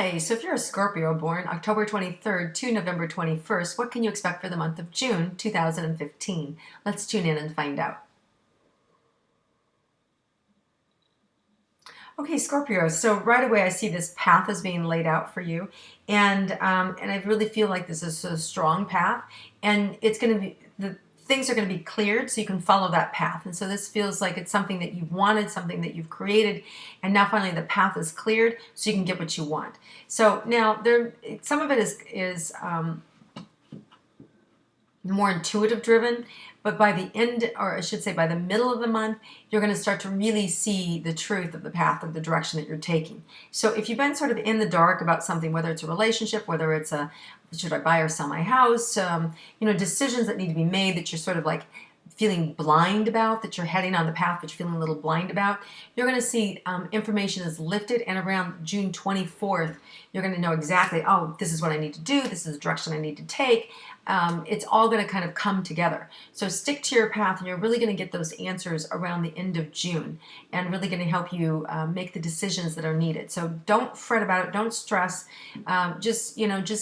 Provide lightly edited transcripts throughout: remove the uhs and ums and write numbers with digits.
Hi, so if you're a Scorpio born October 23rd to November 21st, what can you expect for the month of June 2015? Let's tune in and find out. Okay, Scorpio, so right away I see this path is being laid out for you, and I really feel like this is a strong path, and it's going to be, the things are going to be cleared so you can follow that path. And so this feels like it's something that you've wanted, something that you've created, and now finally the path is cleared so you can get what you want. So now there, some of it is more intuitive driven, but by the end, or I should say by the middle of the month, you're going to start to really see the truth of the path of the direction that you're taking. So if you've been sort of in the dark about something, whether it's a relationship, whether it's a should I buy or sell my house, decisions that need to be made that you're sort of like feeling blind about, that you're heading on the path but you're feeling a little blind about, you're going to see information is lifted, and around June 24th you're going to know exactly, oh, this is what I need to do, this is the direction I need to take. It's all going to kind of come together. So stick to your path, and you're really going to get those answers around the end of June, and really going to help you make the decisions that are needed. So don't fret about it, don't stress, just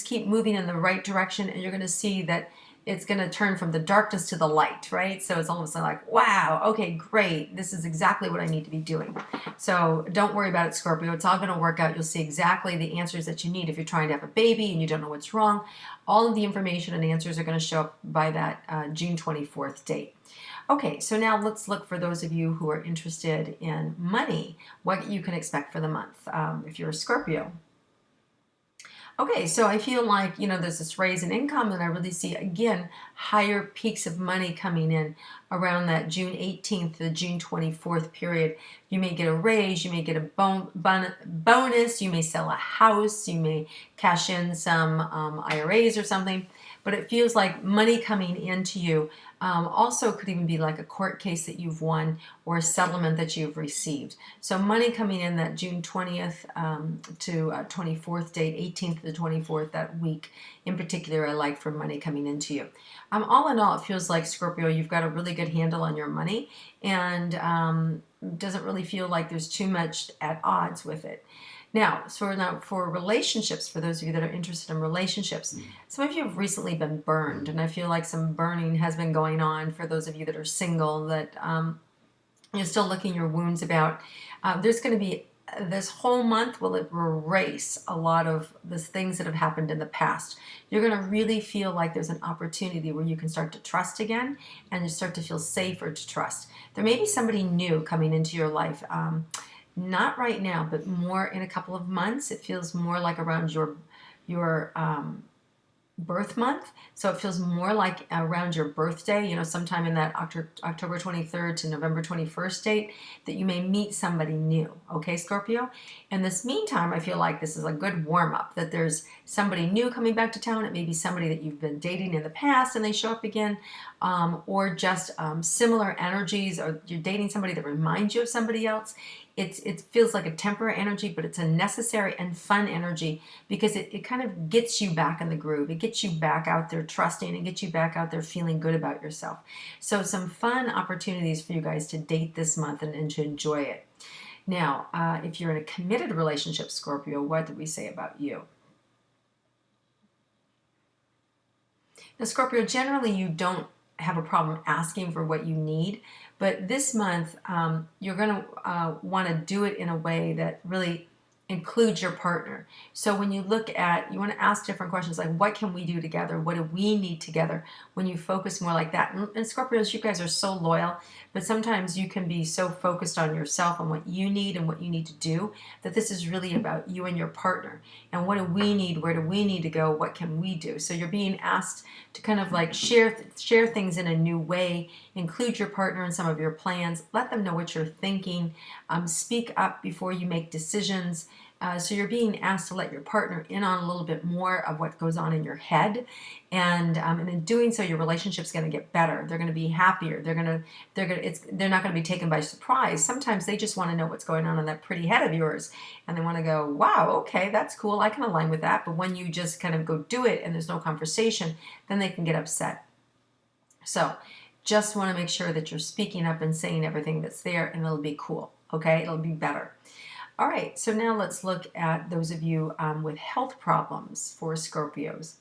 keep moving in the right direction, and you're going to see that it's going to turn from the darkness to the light, right? So it's almost like, wow, okay, great. This is exactly what I need to be doing. So don't worry about it, Scorpio. It's all going to work out. You'll see exactly the answers that you need. If you're trying to have a baby and you don't know what's wrong, all of the information and answers are going to show up by that June 24th date. Okay, so now let's look for those of you who are interested in money, what you can expect for the month if you're a Scorpio. Okay, so I feel like, there's this raise in income, and I really see, again, higher peaks of money coming in around that June 18th to the June 24th period. You may get a raise, you may get a bonus, you may sell a house, you may cash in some IRAs or something, but it feels like money coming into you. Also could even be like a court case that you've won or a settlement that you've received. So money coming in that June 20th to 24th date, 18th to the 24th, that week in particular, I like for money coming into you. All in all, it feels like, Scorpio, you've got a really good handle on your money, and doesn't really feel like there's too much at odds with it. Now, for relationships, for those of you that are interested in relationships, some of you have recently been burned, and I feel like some burning has been going on for those of you that are single, that you're still licking your wounds about. There's going to be, this whole month will erase a lot of the things that have happened in the past. You're going to really feel like there's an opportunity where you can start to trust again, and you start to feel safer to trust. There may be somebody new coming into your life. Not right now, but more in a couple of months. It feels more like around your birth month. So it feels more like around your birthday, sometime in that October 23rd to November 21st date, that you may meet somebody new. Okay, Scorpio? In this meantime, I feel like this is a good warm-up, that there's somebody new coming back to town. It may be somebody that you've been dating in the past and they show up again, or just similar energies, or you're dating somebody that reminds you of somebody else. It feels like a temporary energy, but it's a necessary and fun energy, because it kind of gets you back in the groove. It gets you back out there trusting, and gets you back out there feeling good about yourself. So some fun opportunities for you guys to date this month, and to enjoy it. Now, if you're in a committed relationship, Scorpio, what did we say about you? Now, Scorpio, generally you don't have a problem asking for what you need, but this month you're going to want to do it in a way that really includes your partner. So when you look at, you want to ask different questions like, what can we do together? What do we need together? When you focus more like that. And Scorpios, you guys are so loyal, but sometimes you can be so focused on yourself and what you need and what you need to do, that this is really about you and your partner. And what do we need? Where do we need to go? What can we do? So you're being asked to kind of like share things in a new way, include your partner in some of your plans, let them know what you're thinking, speak up before you make decisions. So you're being asked to let your partner in on a little bit more of what goes on in your head, and in doing so, your relationship's going to get better. They're going to be happier. They're not going to be taken by surprise. Sometimes they just want to know what's going on in that pretty head of yours, and they want to go, wow, okay, that's cool. I can align with that. But when you just kind of go do it and there's no conversation, then they can get upset. So just want to make sure that you're speaking up and saying everything that's there, and it'll be cool. Okay, it'll be better. All right, so now let's look at those of you with health problems for Scorpios.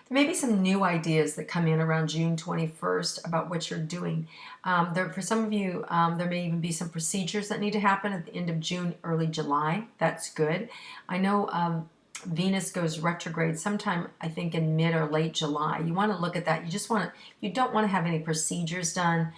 There may be some new ideas that come in around June 21st about what you're doing. For some of you, there may even be some procedures that need to happen at the end of June, early July. That's good. I know Venus goes retrograde sometime, I think, in mid or late July. You want to look at that. You don't want to have any procedures done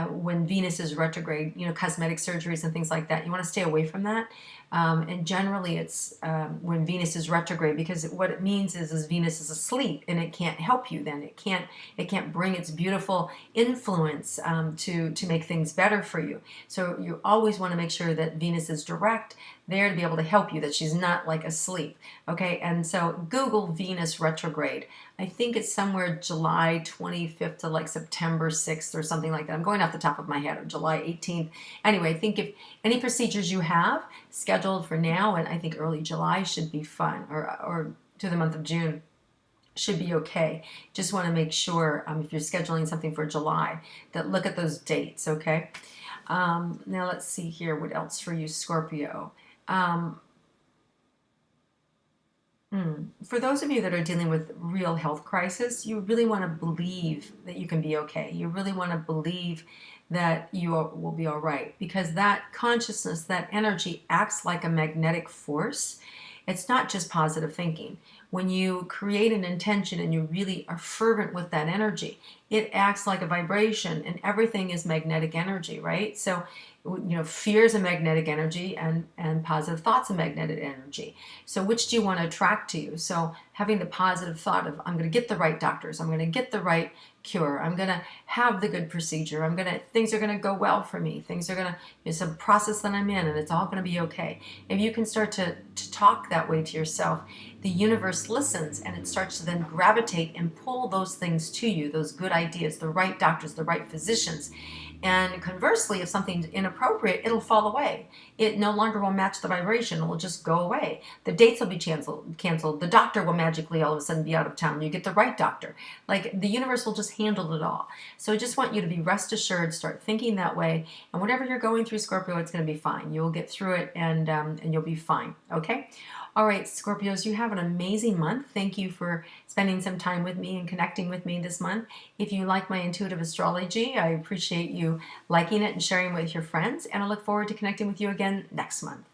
when Venus is retrograde, cosmetic surgeries and things like that. You want to stay away from that. And generally it's when Venus is retrograde, because what it means is Venus is asleep and it can't help you then. It can't bring its beautiful influence to make things better for you. So you always want to make sure that Venus is direct, there to be able to help you, that she's not like asleep. Okay, and so Google Venus retrograde. I think it's somewhere July 25th to like September 6th or something like that. I'm going off the top of my head, or July 18th. Anyway, I think if any procedures you have scheduled for now, and I think early July should be fun, or to the month of June should be okay. Just want to make sure if you're scheduling something for July, that look at those dates, okay? Now let's see here, what else for you, Scorpio? For those of you that are dealing with real health crisis, you really want to believe that you can be okay. You really want to believe that will be all right, because that consciousness, that energy acts like a magnetic force. It's not just positive thinking. When you create an intention and you really are fervent with that energy, it acts like a vibration, and everything is magnetic energy, right? So, fear is a magnetic energy, and positive thoughts a magnetic energy. So which do you want to attract to you? So having the positive thought of, I'm going to get the right doctors, I'm going to get the right cure, I'm going to have the good procedure, things are going to go well for me, it's a process that I'm in, and it's all going to be okay. If you can start to talk that way to yourself, the universe listens, and it starts to then gravitate and pull those things to you, those good ideas, the right doctors, the right physicians. And conversely, if something's inappropriate, it'll fall away. It no longer will match the vibration. It will just go away. The dates will be canceled. The doctor will magically all of a sudden be out of town. You get the right doctor. Like, the universe will just handle it all. So I just want you to be rest assured, start thinking that way. And whatever you're going through, Scorpio, it's going to be fine. You'll get through it, and you'll be fine. Okay? All right, Scorpios, you have an amazing month. Thank you for spending some time with me and connecting with me this month. If you like my intuitive astrology, I appreciate you liking it and sharing it with your friends, and I look forward to connecting with you again next month.